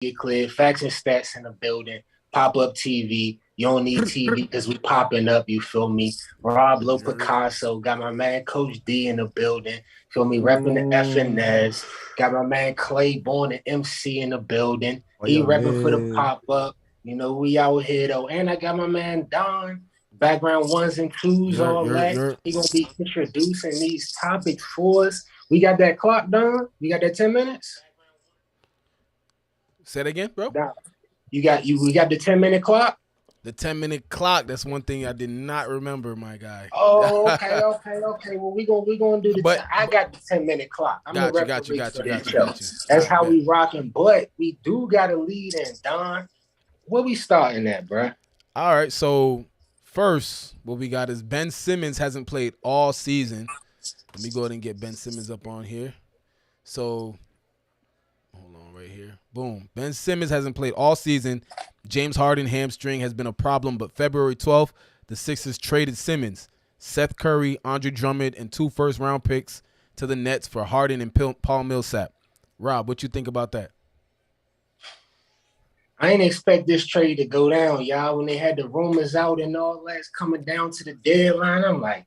get cleared. Facts and stats in the building. Pop-up TV. You don't need TV because we popping up, you feel me? Rob Lo Picasso. Got my man Coach D in the building. Feel me? Repping the FNS. Got my man Claiborne, the MC in the building. Oh, He yo, repping for the yeah. pop-up. You know, we out here, though. And I got my man Don. Background ones and twos, all that. He gonna be introducing these topics for us. We got that clock done. We got that 10 minutes. Say it again, bro. Nah, we got the 10-minute clock. The 10-minute clock. That's one thing I did not remember, my guy. Oh, okay. Well, we gonna do the. I got the 10-minute clock. I'm the referee for this show. That's how we rocking. But we do got a lead in. Don, where we starting at, bro? All right. So first, what we got is Ben Simmons hasn't played all season. Let me go ahead and get Ben Simmons up on here. So hold on right here. Boom. Ben Simmons hasn't played all season. James Harden hamstring has been a problem, but February 12th, the Sixers traded Simmons, Seth Curry, Andre Drummond, and 2 first-round picks to the Nets for Harden and Paul Millsap. Rob, what you think about that? I didn't expect this trade to go down, y'all. When they had the rumors out and all that's coming down to the deadline, I'm like,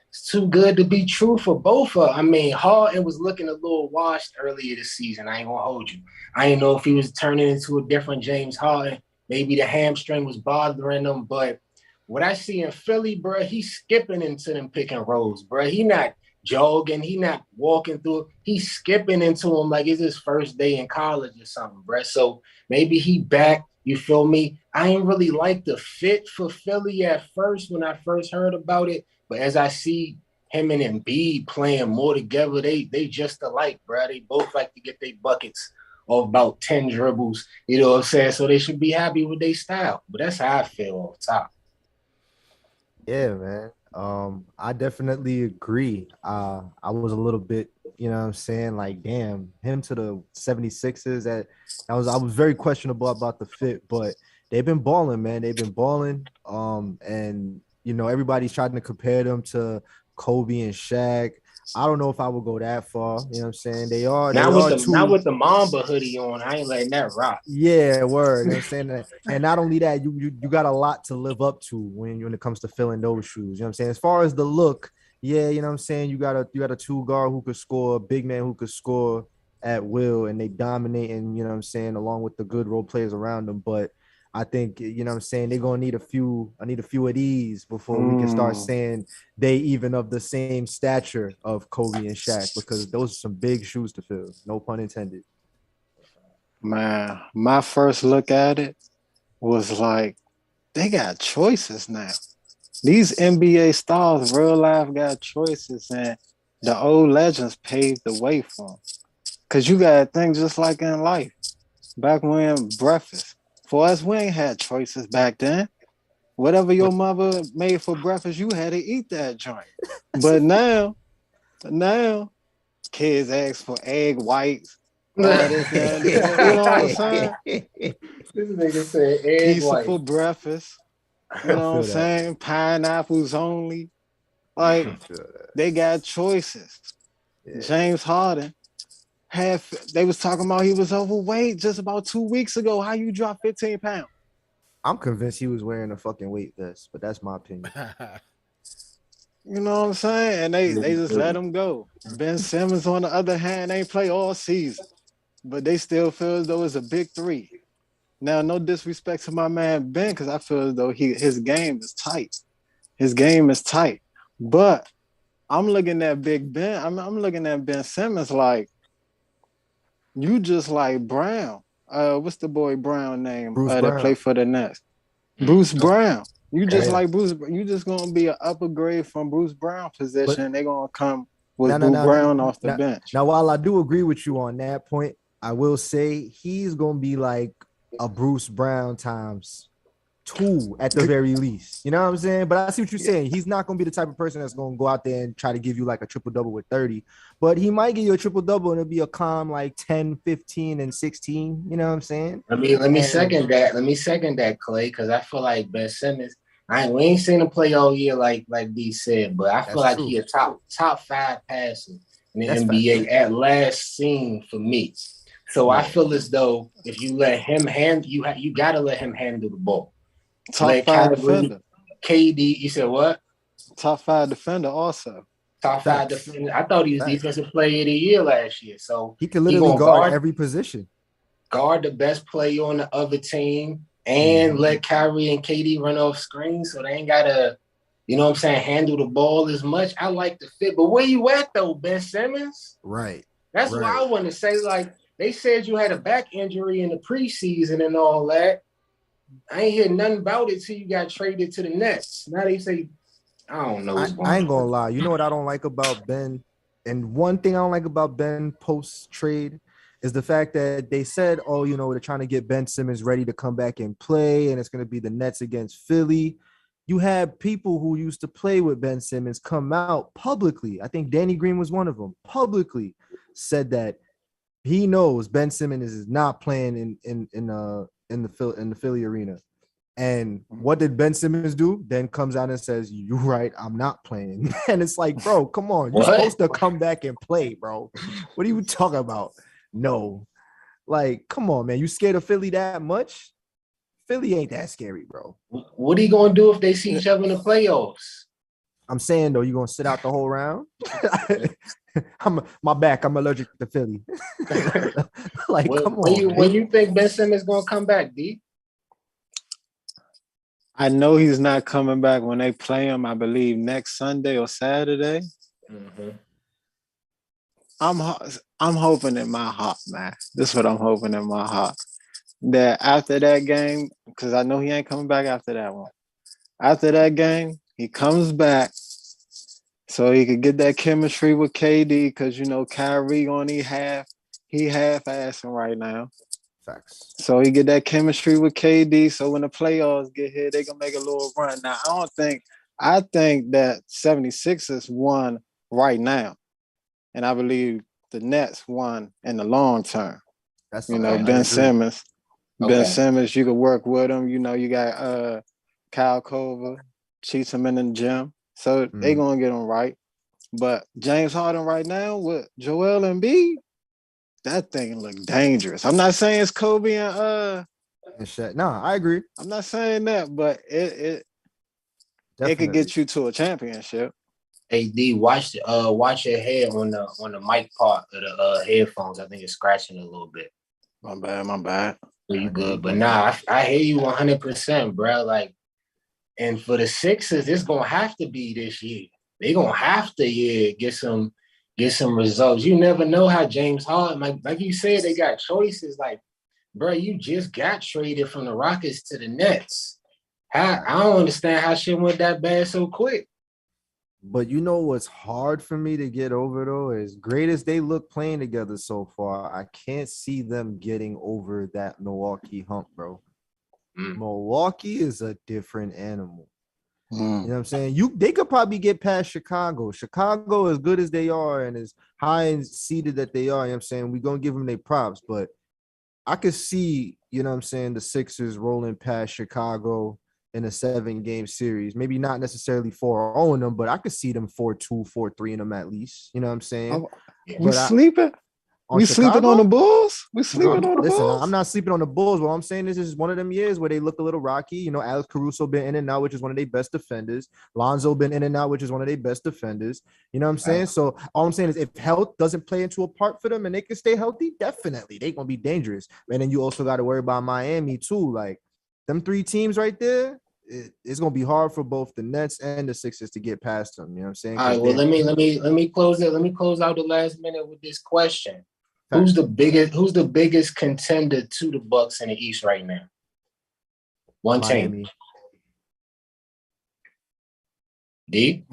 it's too good to be true for both of them. I mean, Harden was looking a little washed earlier this season. I ain't gonna hold you. I didn't know if he was turning into a different James Harden. Maybe the hamstring was bothering him, but what I see in Philly, bro, he's skipping into them pick and rolls, bro. He not jogging, he not walking through. He's skipping into them like it's his first day in college or something, bro. So maybe he back. You feel me? I ain't really like the fit for Philly at first when I first heard about it, but as I see him and Embiid playing more together, they just alike, bro. They both like to get their buckets of about 10 dribbles, you know what I'm saying? So they should be happy with their style. But that's how I feel off top. Yeah, man. I definitely agree. I was a little bit, you know what I'm saying, like, damn, him to the 76ers, I was very questionable about the fit, but they've been balling, man. They've been balling. And you know, everybody's trying to compare them to Kobe and Shaq. I don't know if I would go that far. You know what I'm saying? Not with the Mamba hoodie on. I ain't letting that rock. Yeah, word. You know what I'm saying? And not only that, you got a lot to live up to when it comes to filling those shoes. You know what I'm saying? As far as the look, yeah, you know what I'm saying? You got a two guard who could score, a big man who could score at will, and they dominate, and you know what I'm saying, along with the good role players around them. But I think, you know what I'm saying, they're going to need a few of these before we can start saying they even of the same stature of Kobe and Shaq, because those are some big shoes to fill. No pun intended. Man, my first look at it was like, they got choices now. These NBA stars, real life, got choices, and the old legends paved the way for them. Because you got things just like in life. Back when breakfast, for us, we ain't had choices back then. Whatever your mother made for breakfast, you had to eat that joint. But now, kids ask for egg whites. You know what I'm saying? This nigga said egg pizza for breakfast. You know what I'm saying? Pineapples only. Like, they got choices. Yeah. James Harden they was talking about he was overweight just about 2 weeks ago. How you drop 15 pounds? I'm convinced he was wearing a fucking weight vest, but that's my opinion. You know what I'm saying? And they just let him go. Ben Simmons, on the other hand, ain't play all season, but they still feel as though it's a big three. Now, no disrespect to my man Ben, because I feel as though his game is tight. His game is tight. But I'm looking at Big Ben. I'm looking at Ben Simmons like, you just like Brown. What's the boy Brown name that play for the Nets? Bruce Brown. You just like Bruce. You just gonna be an upper grade from Bruce Brown position. They're gonna come with Bruce Brown off the bench. Now, while I do agree with you on that point, I will say he's gonna be like a Bruce Brown times 2 at the very least. You know what I'm saying? But I see what you're saying. He's not going to be the type of person that's going to go out there and try to give you like a triple-double with 30. But he might give you a triple-double and it'll be a calm like 10, 15, and 16. You know what I'm saying? Let me second that. Let me second that, Clay, because I feel like Ben Simmons, we ain't seen him play all year like D said, but I feel like he a top 5 passer in the NBA at last seen for me. So I feel as though if you let him you gotta let him handle the ball. Top Let 5 Kyrie, defender. KD. You said what? Top 5 defender also. Top 5 Facts. defender. I thought he was Facts. defensive player of the year last year. So He can he literally gonna guard every position. guard the best player on the other team and let Kyrie and KD run off screens so they ain't gotta, you know what I'm saying, handle the ball as much. I like the fit. But where you at though, Ben Simmons? Right. That's what I want to say. Like, they said you had a back injury in the preseason and all that. I ain't hear nothing about it till you got traded to the Nets. Now they say, I don't know what's going on. I ain't gonna lie. You know what I don't like about Ben? And one thing I don't like about Ben post-trade is the fact that they said, oh, you know, they're trying to get Ben Simmons ready to come back and play, and it's going to be the Nets against Philly. You had people who used to play with Ben Simmons come out publicly. I think Danny Green was one of them. Publicly said that he knows Ben Simmons is not playing in the Philly arena. And what did Ben Simmons do? Then comes out and says, "You're right, I'm not playing." And it's like, bro, come on, you're supposed to come back and play, bro. What are you talking about? No, like, come on, man. You scared of Philly that much? Philly ain't that scary, bro. What are you gonna do if they see each other in the playoffs? I'm saying though, you gonna sit out the whole round? I'm allergic to Philly. Like, come on. When you think Ben Simmons gonna come back, D? I know he's not coming back when they play him, I believe, next Sunday or Saturday. Mm-hmm. I'm hoping in my heart, man. This is what I'm hoping in my heart. That after that game, because I know he ain't coming back after that one. After that game, he comes back so he could get that chemistry with KD, because, you know, Kyrie only half-assing right now. Facts. So he get that chemistry with KD. So when the playoffs get here, they gonna make a little run. Now, I think that 76ers won right now. And I believe the Nets won in the long term. That's Ben Simmons. Okay. Ben Simmons, you could work with him. You know, you got Kyle Korver, cheats him in the gym. So they gonna get him right. But James Harden right now with Joel Embiid, that thing look dangerous. I'm not saying it's Kobe and shit. No, I agree. I'm not saying that, but it could get you to a championship. Hey D, watch your head on the mic part of the headphones. I think it's scratching a little bit. My bad. You good, but nah, I hear you 100%, bro. Like, and for the Sixers, it's gonna have to be this year. They gonna have to get some results. You never know how James Harden, like you said, they got choices. Like, bro, you just got traded from the Rockets to the Nets. I don't understand how shit went that bad so quick. But you know what's hard for me to get over, though, is great as they look playing together so far, I can't see them getting over that Milwaukee hump, bro. Milwaukee is a different animal. You know what I'm saying? They could probably get past Chicago. Chicago, as good as they are and as high and seated that they are, you know what I'm saying? We're going to give them their props. But I could see, you know what I'm saying, the Sixers rolling past Chicago in a 7-game series. Maybe not necessarily 4-0 in them, but I could see them 4-2, 4-3 in them at least. You know what I'm saying? We sleeping? We sleeping on the Bulls? We sleeping on the Bulls? Listen, I'm not sleeping on the Bulls. What I'm saying is one of them years where they look a little rocky. You know, Alex Caruso been in and out, which is one of their best defenders. Lonzo been in and out, which is one of their best defenders. You know what I'm saying? So all I'm saying is if health doesn't play into a part for them and they can stay healthy, definitely they're going to be dangerous. And then you also got to worry about Miami too. Like, them 3 teams right there, it's going to be hard for both the Nets and the Sixers to get past them. You know what I'm saying? All right, well, let me close it. Let me close out the last minute with this question. Who's the biggest contender to the Bucks in the East right now? One Miami. team. D?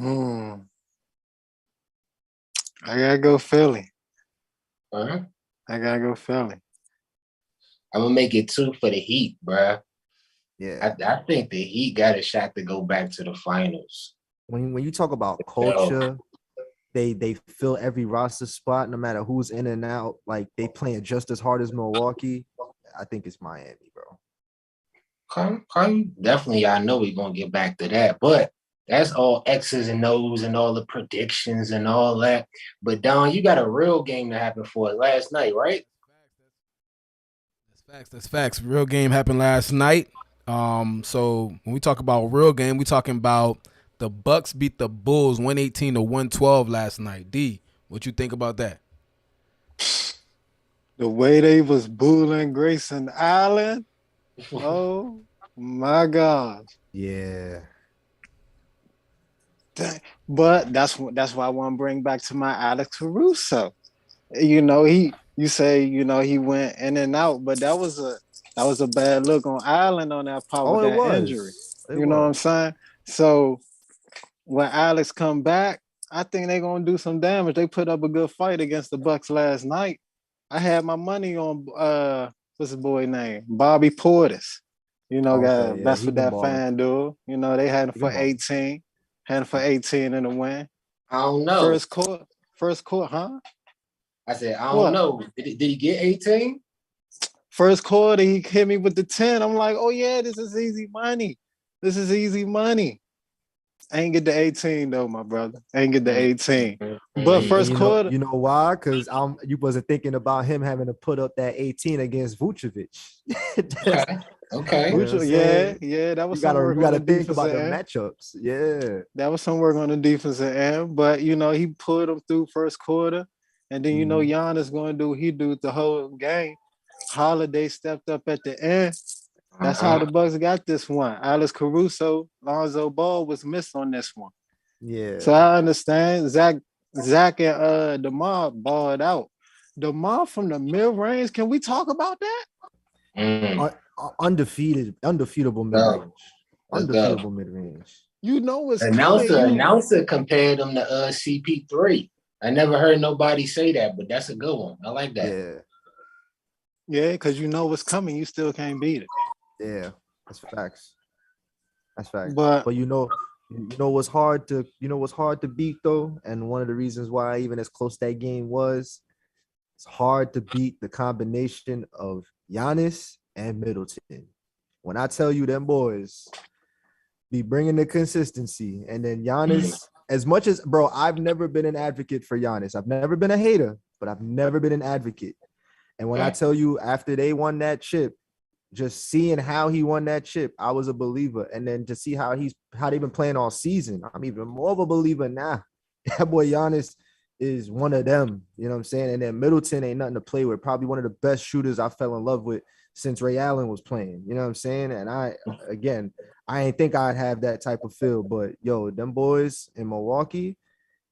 I gotta go Philly. Uh-huh. I gotta go Philly. I'm gonna make it 2 for the Heat, bruh. Yeah. I think the Heat got a shot to go back to the finals. When you talk about culture, they fill every roster spot, no matter who's in and out. Like, they playing just as hard as Milwaukee. I think it's Miami, bro. Okay. Definitely, I know we're gonna get back to that, but that's all X's and O's and all the predictions and all that. But Don, you got a real game to happen for it last night, right? Facts. That's facts. Real game happened last night. So when we talk about real game, we talking about the Bucks beat the Bulls 118-112 last night. D, what you think about that? The way they was bullying Grayson Allen, oh my God. Yeah. But that's why I want to bring back to my Alex Caruso. You say, he went in and out, but that was a bad look on Allen on that part Oh, with it that injury. was. It You know what I'm was. saying? So when Alex come back, I think they're gonna do some damage. They put up a good fight against the Bucks last night. I had my money on what's his boy name? Bobby Portis. Okay, yeah, That's he what been that balling. fan do. They had him He for been balling. 18. Had him for 18 in the win. I don't know. First court, huh? I said, I don't What? know. Did he get 18? First quarter, he hit me with the 10. I'm like, oh yeah, this is easy money. This is easy money. I ain't get the 18 though, my brother. I ain't get the 18. But And first quarter, you know why? Because you wasn't thinking about him having to put up that 18 against Vucevic. Okay. You know what I'm saying? yeah, that was You some work on gotta the think about the defensive end. matchups. Yeah. That was some work on the defensive end. But he put him through first quarter. And then Giannis gonna do what he do the whole game. Holiday stepped up at the end. That's how the Bucks got this one. Alex Caruso, Lonzo Ball was missed on this one. Yeah. So I understand Zach and DeMar balled out. DeMar from the mid-range, can we talk about that? Undefeatable mid-range. Undefeatable mid-range. You know it's coming. Announcer compared him to CP3. I never heard nobody say that, but that's a good one. I like that. Yeah. Yeah, because you know what's coming. You still can't beat it. Yeah, that's facts. That's facts. But you know what's hard to beat though, and one of the reasons why even as close that game was, it's hard to beat the combination of Giannis and Middleton. When I tell you them boys be bringing the consistency, and then Giannis, as much as bro, I've never been an advocate for Giannis. I've never been a hater, but I've never been an advocate. And when I tell you after they won that chip, just seeing how he won that chip, I was a believer. And then to see how they've been playing all season, I'm even more of a believer now. That boy Giannis is one of them. You know what I'm saying? And then Middleton ain't nothing to play with. Probably one of the best shooters I fell in love with since Ray Allen was playing. You know what I'm saying? And I ain't think I'd have that type of feel. But yo, them boys in Milwaukee,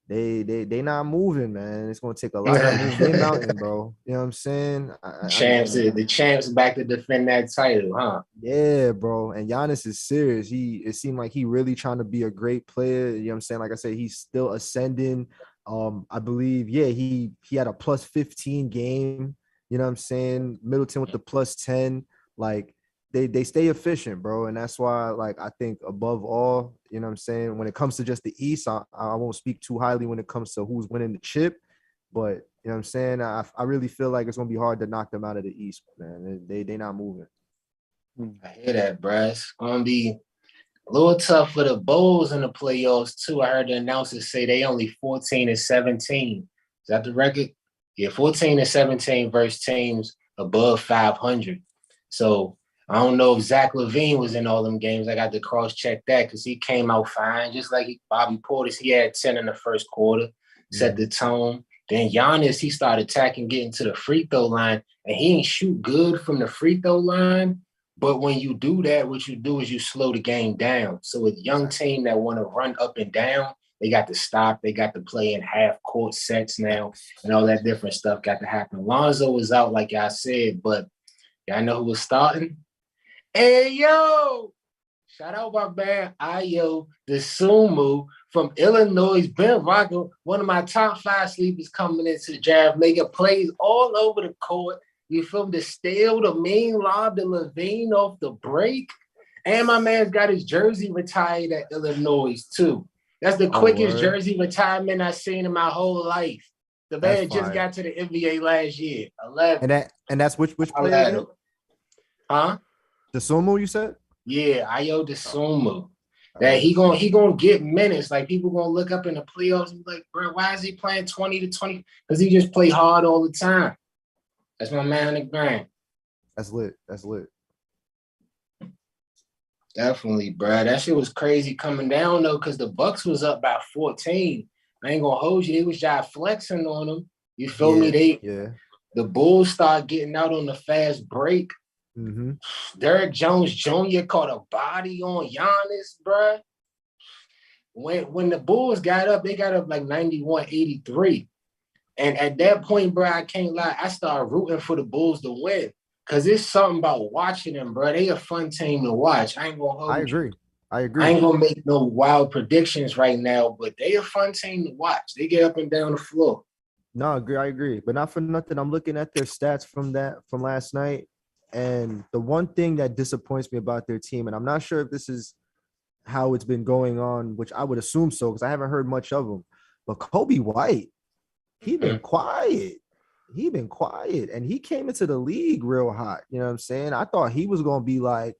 they not moving, man. It's gonna take a lot to move their mountain, bro. You know what I'm saying? The champs back to defend that title, huh? Yeah, bro. And Giannis is serious. It seemed like he really trying to be a great player. You know what I'm saying? Like I said, he's still ascending. I believe, he had a plus 15 game. You know what I'm saying? Middleton with the plus 10. Like they stay efficient, bro. And that's why, like, I think above all, you know what I'm saying, when it comes to just the East, I won't speak too highly when it comes to who's winning the chip. But, you know what I'm saying, I really feel like it's going to be hard to knock them out of the East, man. They not moving. I hear that, bro. It's going to be a little tough for the Bulls in the playoffs, too. I heard the announcers say they only 14-17. Is that the record? Yeah, 14-17 versus teams above 500. So I don't know if Zach LaVine was in all them games. I got to cross-check that because he came out fine. Just like Bobby Portis, he had 10 in the first quarter, set the tone. Then Giannis, he started attacking, getting to the free throw line, and he ain't shoot good from the free throw line. But when you do that, what you do is you slow the game down. So a young team that want to run up and down, they got to stop. They got to play in half-court sets now, and all that different stuff got to happen. Lonzo was out, like I said, but y'all know who was starting? Hey, yo! Shout out my man, Ayo DeSumo from Illinois. Ben Rocker, one of my top 5 sleepers coming into the draft, making plays all over the court. You feel me? The steal, the main lob, the LaVine off the break. And my man's got his jersey retired at Illinois, too. That's the quickest jersey retirement I've seen in my whole life. The man just got to the NBA last year. 11. And that's which player? Huh? DeSumo, you said? Yeah, Ayo DeSumo. That he gonna get minutes. Like, people gonna look up in the playoffs and be like, bro, why is he playing 20 to 20? Because he just play hard all the time. That's my man on the grind. That's lit. That's lit. Definitely, bro. That shit was crazy coming down though, because the Bucks was up by 14. I ain't gonna hold you. They was just flexing on them. You feel me? Yeah. The Bulls start getting out on the fast break. Mm-hmm. Derrick Jones Jr. caught a body on Giannis, bro. When the Bulls got up, they got up like 91-83. And at that point, bro, I can't lie, I started rooting for the Bulls to win. Because it's something about watching them, bro. They a fun team to watch. I ain't going to hold I you. agree. I ain't going to make no wild predictions right now, but they a fun team to watch. They get up and down the floor. No, I agree. But not for nothing. I'm looking at their stats from last night. And the one thing that disappoints me about their team, and I'm not sure if this is how it's been going on, which I would assume so, because I haven't heard much of him. But Kobe White, he been quiet. And he came into the league real hot. You know what I'm saying? I thought he was going to be like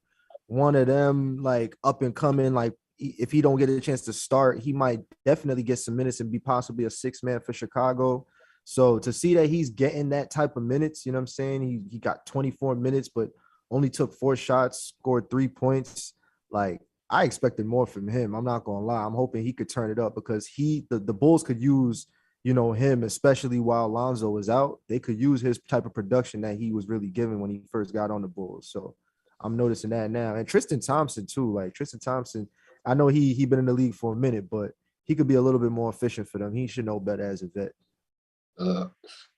one of them, like up and coming. Like if he don't get a chance to start, he might definitely get some minutes and be possibly a 6-man for Chicago. So to see that he's getting that type of minutes, you know what I'm saying? He got 24 minutes, but only took 4 shots, scored 3 points. Like I expected more from him. I'm not gonna lie. I'm hoping he could turn it up because the Bulls could use, you know, him, especially while Lonzo was out. They could use his type of production that he was really giving when he first got on the Bulls. So I'm noticing that now. And Tristan Thompson too. Like Tristan Thompson, I know he been in the league for a minute, but he could be a little bit more efficient for them. He should know better as a vet.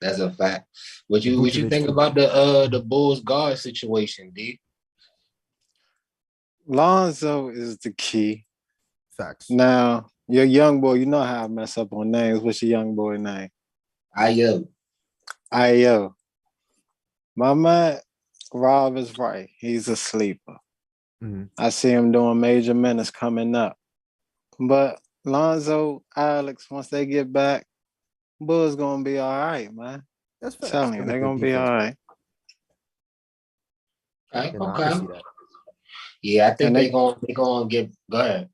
That's a fact. What you think about the Bulls guard situation, D? Lonzo is the key. Facts. Now, your young boy, you know how I mess up on names. What's your young boy name? Ayo. My man, Rob is right. He's a sleeper. Mm-hmm. I see him doing major minutes coming up. But Lonzo, Alex, once they get back, Bulls gonna be all right, man. That's fact. Telling you, they're gonna be all right. Okay. Yeah, I think they're gonna get. Go ahead.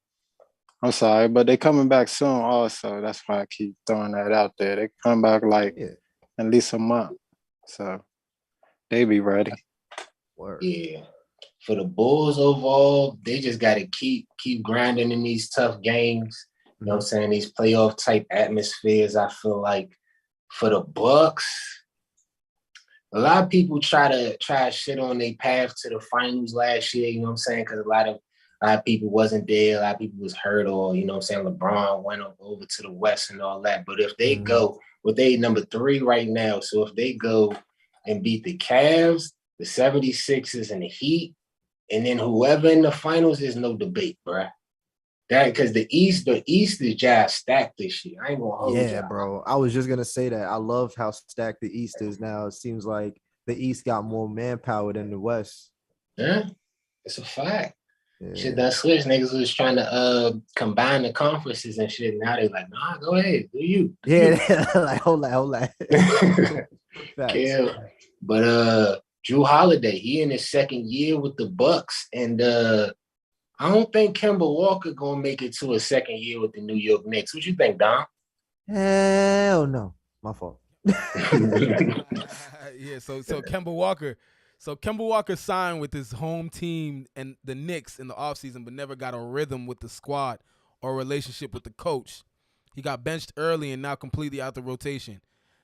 I'm sorry, but they coming back soon. Also, that's why I keep throwing that out there. They come back like at least a month, so they be ready. Word. Yeah. For the Bulls overall, they just got to keep grinding in these tough games. You know what I'm saying? These playoff type atmospheres. I feel like for the Bucks, a lot of people try to shit on their path to the finals last year. You know what I'm saying? Because a lot of people wasn't there. A lot of people was hurt, or you know what I'm saying. LeBron went over to the West and all that. But if they go, they number 3 right now. So if they go and beat the Cavs, the 76ers, and the Heat, and then whoever in the finals is no debate, bro. That because the East is just stacked this year. I ain't gonna hold you. Bro. I was just gonna say that. I love how stacked the East is now. It seems like the East got more manpower than the West. Yeah, it's a fact. Yeah. Shit done switched. Niggas was trying to combine the conferences and shit. Now they like, nah, go ahead, do you? Like hold on. Yeah, but Drew Holiday, he in his 2nd year with the Bucks, and I don't think Kemba Walker gonna make it to a 2nd year with the New York Knicks. What you think, Dom? Hell no, my fault. Yeah, so Kemba Walker. So Kemba Walker signed with his home team and the Knicks in the offseason, but never got a rhythm with the squad or relationship with the coach. He got benched early and now completely out the rotation.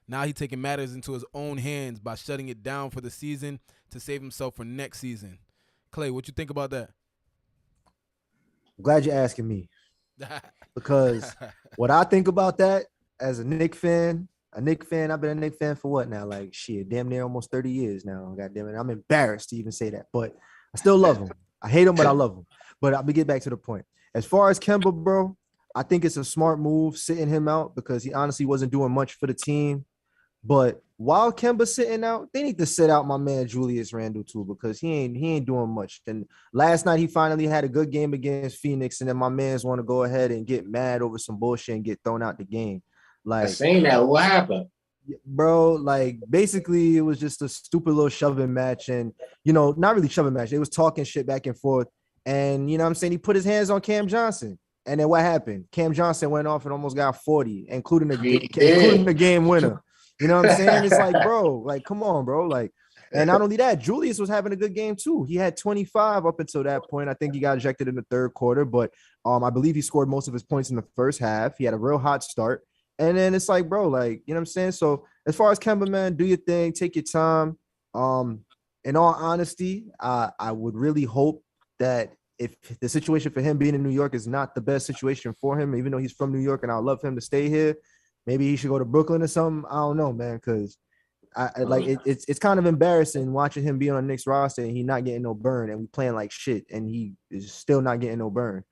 Now he's taking matters into his own hands by shutting it down for the season to save himself for next season. Clay, what you think about that? I'm glad you're asking me. Because what I think about that as a Knicks fan, I've been a Knicks fan for what now? Like, shit, damn near almost 30 years now. God damn it. I'm embarrassed to even say that. But I still love him. I hate him, but I love him. But I'll get back to the point. As far as Kemba, bro, I think it's a smart move sitting him out because he honestly wasn't doing much for the team. But while Kemba's sitting out, they need to sit out my man Julius Randle too because he ain't doing much. And last night he finally had a good game against Phoenix, and then my mans want to go ahead and get mad over some bullshit and get thrown out the game. Like saying that, what happened? Bro, like basically it was just a stupid little shoving match, and not really shoving match. They was talking shit back and forth, and you know what I'm saying, he put his hands on Cam Johnson. And then what happened? Cam Johnson went off and almost got 40, including the game winner. You know what I'm saying? It's like, bro, like, come on, bro. Like, And not only that, Julius was having a good game too. He had 25 up until that point. I think he got ejected in the third quarter, but I believe he scored most of his points in the first half. He had a real hot start. And then it's like, bro, like, you know what I'm saying? So as far as Kemba, man, do your thing, take your time. In all honesty, I would really hope that if the situation for him being in New York is not the best situation for him, even though he's from New York and I'd love for him to stay here, maybe he should go to Brooklyn or something. I don't know, man, because it's kind of embarrassing watching him be on the Knicks roster and he not getting no burn and we playing like shit and he is still not getting no burn.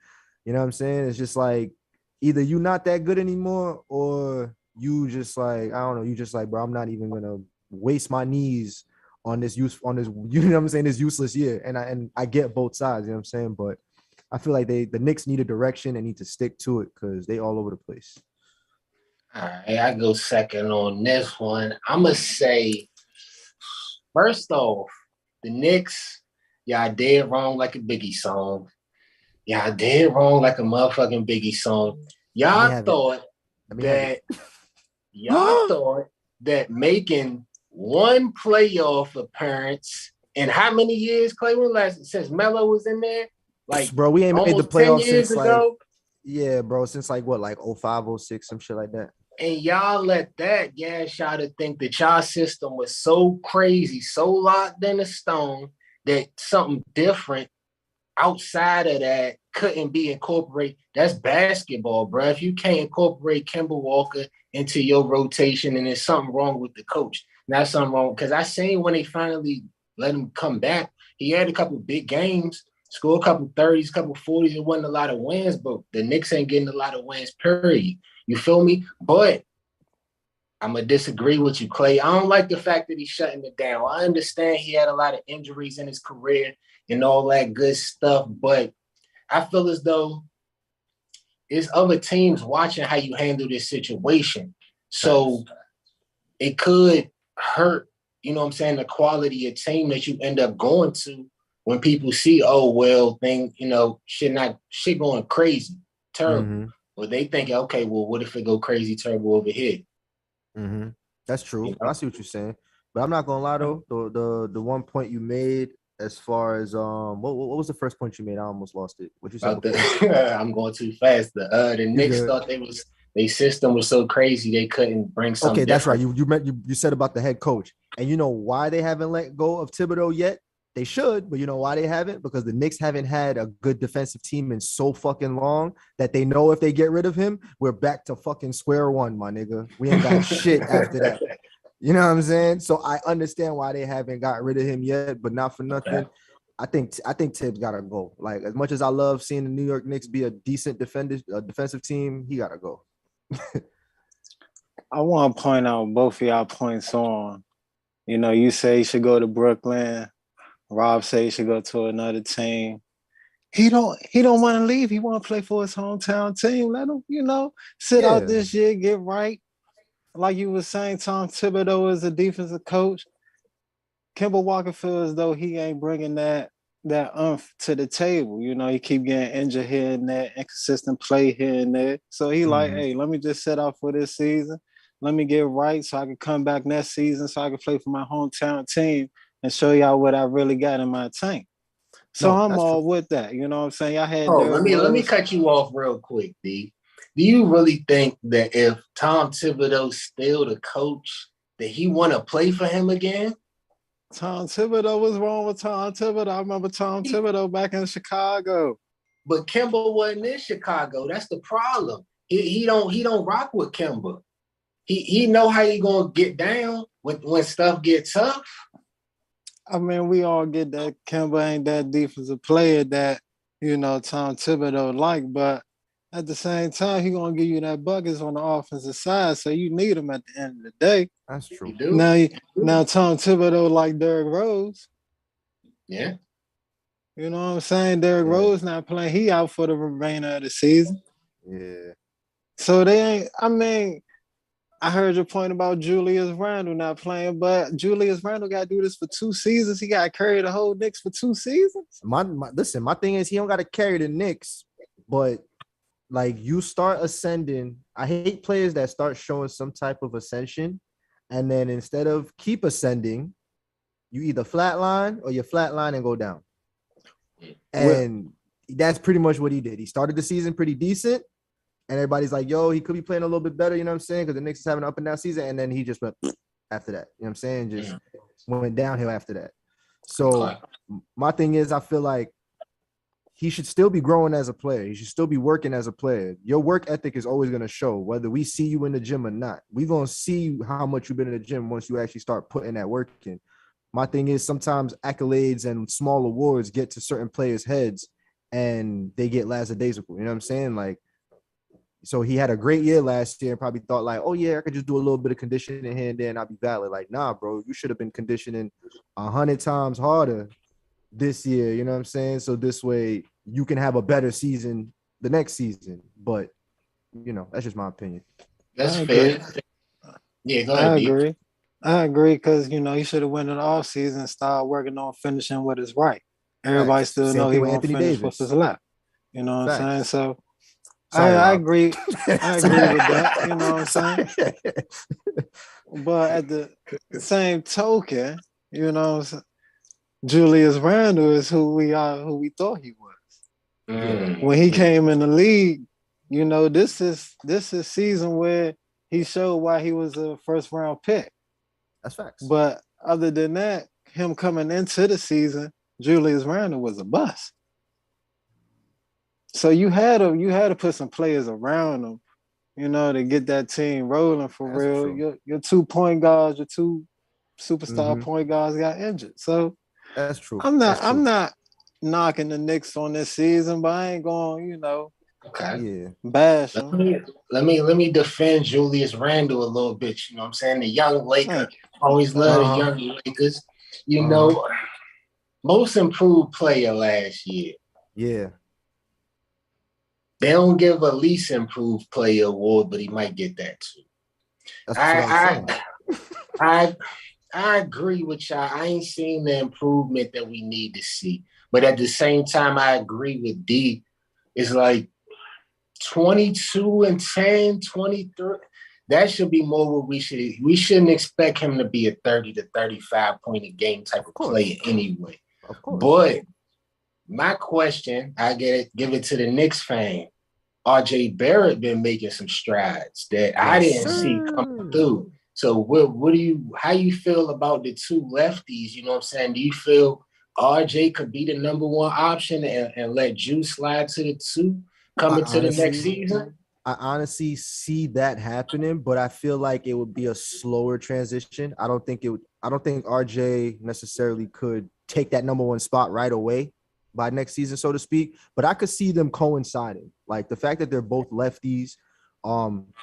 You know what I'm saying? It's just like either you not that good anymore or you just like, I don't know, you just like, bro, I'm not even gonna waste my knees on this you know what I'm saying, this useless year. And I get both sides, you know what I'm saying? But I feel like the Knicks need a direction and need to stick to it because they all over the place. All right, I go second on this one. I'm going to say, first off, the Knicks, y'all dead wrong like a Biggie song. Y'all dead wrong like a motherfucking Biggie song. Y'all thought that making one playoff appearance in how many years, Clay? When last since Melo was in there? Like, bro, we ain't made the playoffs since ago. Like, yeah, bro, since like what, like 05, 06, some shit like that. And y'all let that gas y'all to think that y'all system was so crazy, so locked in the stone that something different outside of that couldn't be incorporated. That's basketball, bro. If you can't incorporate Kemba Walker into your rotation, and there's something wrong with the coach. Not something wrong, because I seen when they finally let him come back, he had a couple big games, scored a couple 30s, a couple 40s. It wasn't a lot of wins, but the Knicks ain't getting a lot of wins, period. You feel me? But I'm going to disagree with you, Clay. I don't like the fact that he's shutting it down. I understand he had a lot of injuries in his career and all that good stuff, but I feel as though there's other teams watching how you handle this situation. So it could hurt, you know what I'm saying, the quality of team that you end up going to when people see, oh, well, shit going crazy, terrible. Mm-hmm. Well, they think, okay, well, what if it go crazy, terrible over here? Mm-hmm. That's true. You know? I see what you're saying, but I'm not gonna lie though. The one point you made as far as what was the first point you made? I almost lost it. What you said? I'm going too fast. The Knicks thought their system was so crazy they couldn't bring something. Okay, that's different. right. You said about the head coach, and you know why they haven't let go of Thibodeau yet? They should, but you know why they haven't? Because the Knicks haven't had a good defensive team in so fucking long that they know if they get rid of him, we're back to fucking square one, my nigga. We ain't got shit after that. You know what I'm saying? So I understand why they haven't got rid of him yet, but not for nothing. Okay. I think Tibbs gotta go. Like, as much as I love seeing the New York Knicks be a decent defensive team, he gotta go. I want to point out both of y'all points on. You know, you say he should go to Brooklyn. Rob say he should go to another team. He don't want to leave. He want to play for his hometown team. Let him, sit out this year, get right. Like you were saying, Tom Thibodeau is a defensive coach. Kemba Walker feels as though he ain't bringing that oomph to the table. You know, he keep getting injured here and there, inconsistent play here and there. So he like, hey, let me just set out for this season. Let me get right so I can come back next season so I can play for my hometown team and show y'all what I really got in my tank. So I'm all with that. You know what I'm saying? I had let me cut you off real quick, D. Do you really think that if Tom Thibodeau's still the coach, that he want to play for him again? Tom Thibodeau, what's wrong with Tom Thibodeau? I remember Tom Thibodeau back in Chicago. But Kemba wasn't in Chicago. That's the problem. He don't rock with Kemba. He know how he gonna get down when stuff gets tough. I mean, we all get that Kemba ain't that defensive player that, Tom Thibodeau like, but at the same time, he gonna give you that buckets on the offensive side, so you need him at the end of the day. That's true. Now Tom Thibodeau like Derrick Rose. Yeah. You know what I'm saying? Derrick Rose not playing. He out for the remainder of the season. Yeah. So they ain't, I heard your point about Julius Randle not playing, but Julius Randle got to do this for 2 seasons. He got to carry the whole Knicks for 2 seasons. Listen, my thing is he don't got to carry the Knicks, but like you start ascending. I hate players that start showing some type of ascension, and then instead of keep ascending, you either flatline or you flatline and go down. And that's pretty much what he did. He started the season pretty decent, and everybody's like, yo, he could be playing a little bit better, you know what I'm saying? Because the Knicks is having an up and down season, and then he just went after that. You know what I'm saying? Just went downhill after that. So my thing is, I feel like he should still be growing as a player. He should still be working as a player. Your work ethic is always going to show, whether we see you in the gym or not. We're going to see how much you've been in the gym once you actually start putting that work in. My thing is, sometimes accolades and small awards get to certain players' heads and they get lackadaisical. You know what I'm saying? Like, so he had a great year last year and probably thought like, oh yeah, I could just do a little bit of conditioning here and there and I'll be valid. Like, nah, bro, you should have been conditioning 100 times harder this year. You know what I'm saying? So this way you can have a better season the next season. But, you know, that's just my opinion. That's fair. Yeah, go ahead. I agree because, you know, he should have went in the offseason and started working on finishing what is right. Everybody still know he won't finish what's his left. You know what I'm saying? So I agree. I agree with that. You know what I'm saying? But at the same token, you know, Julius Randle is who we thought he was. When he came in the league, you know, this is season where he showed why he was a first round pick. That's facts. But other than that, him coming into the season, Julius Randle was a bust. So you had to put some players around him, you know, to get that team rolling for real. Your 2 point guards, your 2 superstar point guards got injured. So that's true. I'm not knocking the Knicks on this season, but I ain't going, you know, bash them. Let me defend Julius Randle a little bit. You know what I'm saying? The young Laker. Always love the young Lakers. You know, most improved player last year. Yeah. They don't give a least improved player award, but he might get that too. I agree with y'all. I ain't seen the improvement that we need to see. But at the same time, I agree with D. It's like 22 and 10, 23. That should be more what we shouldn't expect him to be a 30 to 35 point a game type of player anyway. Of course. But my question, give it to the Knicks fan. RJ Barrett been making some strides that I didn't see coming through. So how you feel about the 2 lefties? You know what I'm saying? Do you feel RJ could be the number 1 option and let Juice slide to the 2 coming to the next season? I honestly see that happening, but I feel like it would be a slower transition. I don't think RJ necessarily could take that number 1 spot right away by next season, so to speak. But I could see them coinciding. Like the fact that they're both lefties.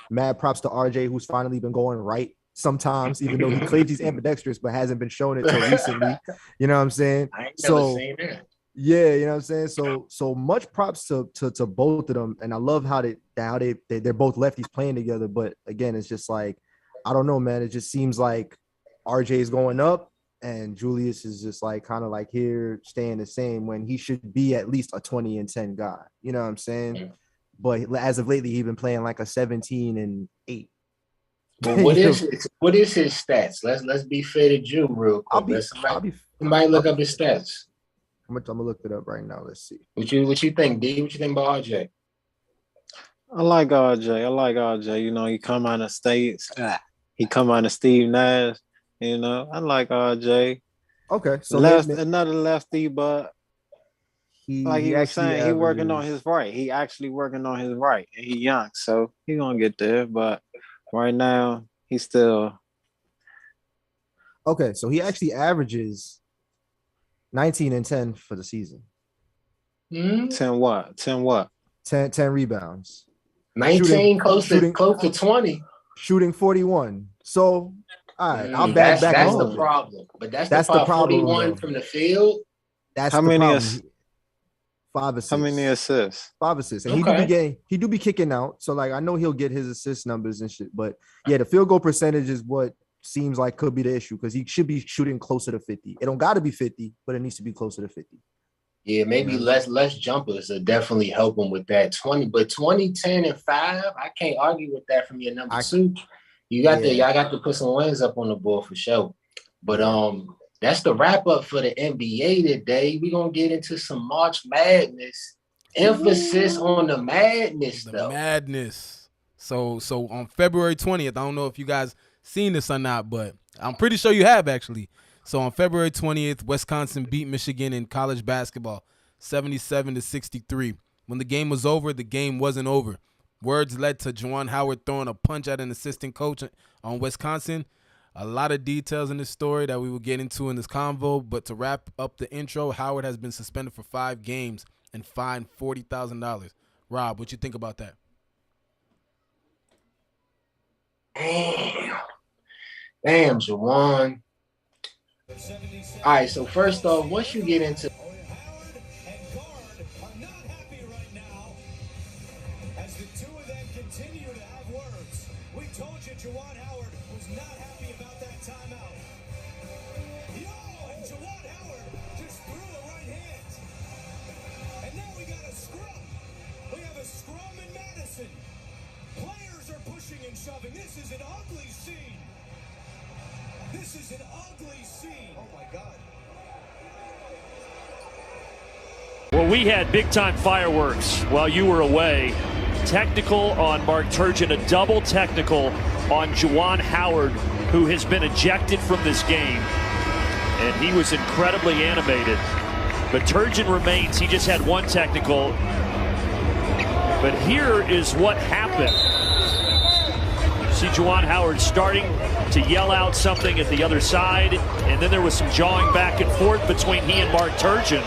Mad props to RJ, who's finally been going right sometimes, even though he claims he's ambidextrous, but hasn't been showing it till recently. You know what I'm saying? I ain't never seen that. Yeah, you know what I'm saying? So much props to both of them. And I love how they're both lefties playing together. But again, it's just like, I don't know, man. It just seems like RJ is going up and Julius is just like kind of like here staying the same when he should be at least a 20 and 10 guy. You know what I'm saying? Yeah. But as of lately, he's been playing like a 17 and 8. But what is his stats? Let's be fair to Jew real quick. Somebody look up his stats. I'm gonna look it up right now. Let's see. What you think, D? What you think about RJ? I like RJ. You know, he come out of Steve Nash. You know, I like RJ. Okay, so another lefty, but like he was saying, he working on his right. He actually working on his right, and he young, so he gonna get there. But right now, he's still okay. So he actually averages 19 and 10 for the season. 10 what? 10 rebounds. 19 close to 20. Shooting 41. So all right, I'll that's the problem. But that's the problem. 41 from the field. That's how the many problem. 5 assists. How many assists? 5 assists. And he do be kicking out. So like I know he'll get his assist numbers and shit. But yeah, the field goal percentage is what seems like could be the issue because he should be shooting closer to 50. It don't gotta be 50, but it needs to be closer to 50. Yeah, maybe less jumpers will definitely help him with that 20. But 20, 10, and 5, I can't argue with that from your number 2. Y'all got to put some wins up on the board for sure. But that's the wrap up for the NBA today. We're gonna get into some March Madness. Emphasis on the madness, The though. madness. So on February 20th, I don't know if you guys seen this or not, but I'm pretty sure you have actually. So on February 20th, Wisconsin beat Michigan in college basketball, 77-63. When the game was over, the game wasn't over. Words led to Juwan Howard throwing a punch at an assistant coach on Wisconsin. A lot of details in this story that we will get into in this convo, but to wrap up the intro, Howard has been suspended for 5 games and fined $40,000. Rob, what you think about that? Damn, Juwan. All right, so first off, once you get into Juwan Howard was not happy about that timeout. And Juwan Howard just threw a right hand. And now we got a scrum. We have a scrum in Madison. Players are pushing and shoving. This is an ugly scene. This is an ugly scene. Oh my God. Well, we had big-time fireworks while you were away. Technical on Mark Turgeon, a double technical on Juwan Howard, who has been ejected from this game. And he was incredibly animated. But Turgeon remains. He just had one technical. But here is what happened. You see Juwan Howard starting to yell out something at the other side. And then there was some jawing back and forth between he and Mark Turgeon.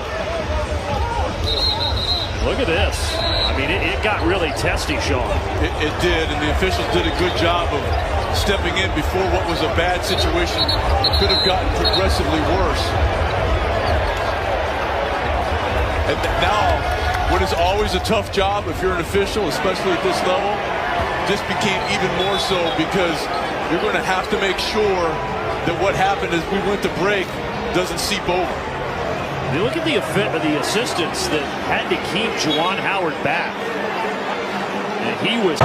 Look at this. I mean, it got really testy, Sean. It did, and the officials did a good job of stepping in before what was a bad situation could have gotten progressively worse. And now, what is always a tough job if you're an official, especially at this level, this became even more so because you're going to have to make sure that what happened as we went to break doesn't seep over. You look at the assistants that had to keep Juwan Howard back. And he was...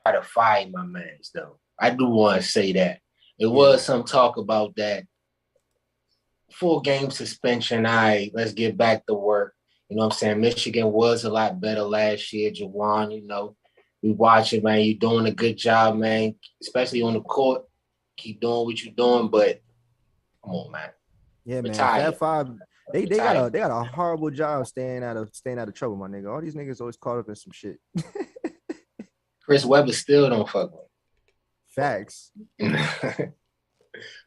try to fire my mans, though. I do want to say that. It Yeah. was some talk about that. Full game suspension. Let's get back to work. You know what I'm saying? Michigan was a lot better last year. Juwan, you know, we watch it, man. You're doing a good job, man, especially on the court. Keep doing what you're doing, but come on, man. Yeah, man. Retire. Fab Five, they got a horrible job staying out of trouble, my nigga. All these niggas always caught up in some shit. Chris Webber still don't fuck with Facts. him.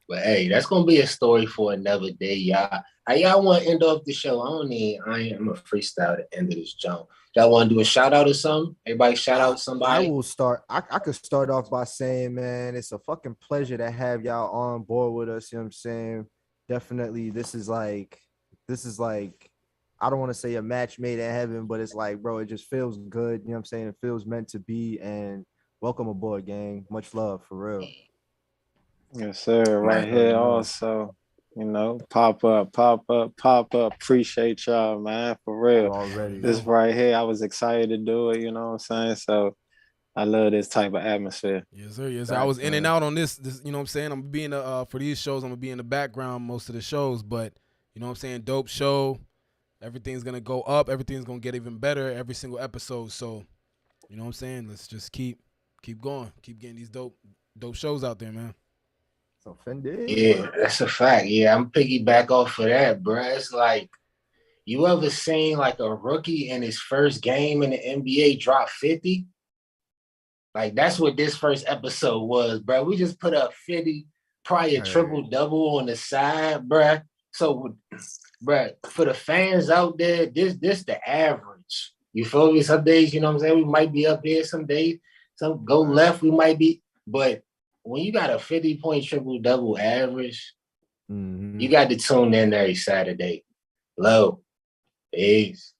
But hey, that's gonna be a story for another day, y'all. How y'all want to end off the show? I'm a freestyle at the end of this jump. Y'all want to do a shout out or something? Everybody shout out somebody. I will start. I could start off by saying, man, it's a fucking pleasure to have y'all on board with us. You know what I'm saying? Definitely, this is like, I don't want to say a match made in heaven, but it's like, bro, it just feels good. You know what I'm saying? It feels meant to be. And welcome aboard, gang. Much love, for real. Yes, sir. Right here also. You know, pop up. Appreciate y'all, man, for real. Already. This right here, I was excited to do it, you know what I'm saying? So I love this type of atmosphere. Yes, sir. Yes, sir. I was in and out on this, you know what I'm saying? I'm being for these shows, I'm gonna be in the background most of the shows, but you know what I'm saying? Dope show. Everything's gonna go up, everything's gonna get even better every single episode. So, you know what I'm saying? Let's just keep going, keep getting these dope shows out there, man. Offended. Yeah, that's a fact. Yeah, I'm piggyback off of that, bro. It's like, you ever seen like a rookie in his first game in the NBA drop 50? Like, that's what this first episode was, bro. We just put up 50, probably a triple-double on the side, bro. So, bro, for the fans out there, this the average. You feel me? Some days, you know what I'm saying, we might be up here. Some days, some go left, we might be. But when you got a 50-point triple-double average, you got to tune in every Saturday. Low. Peace.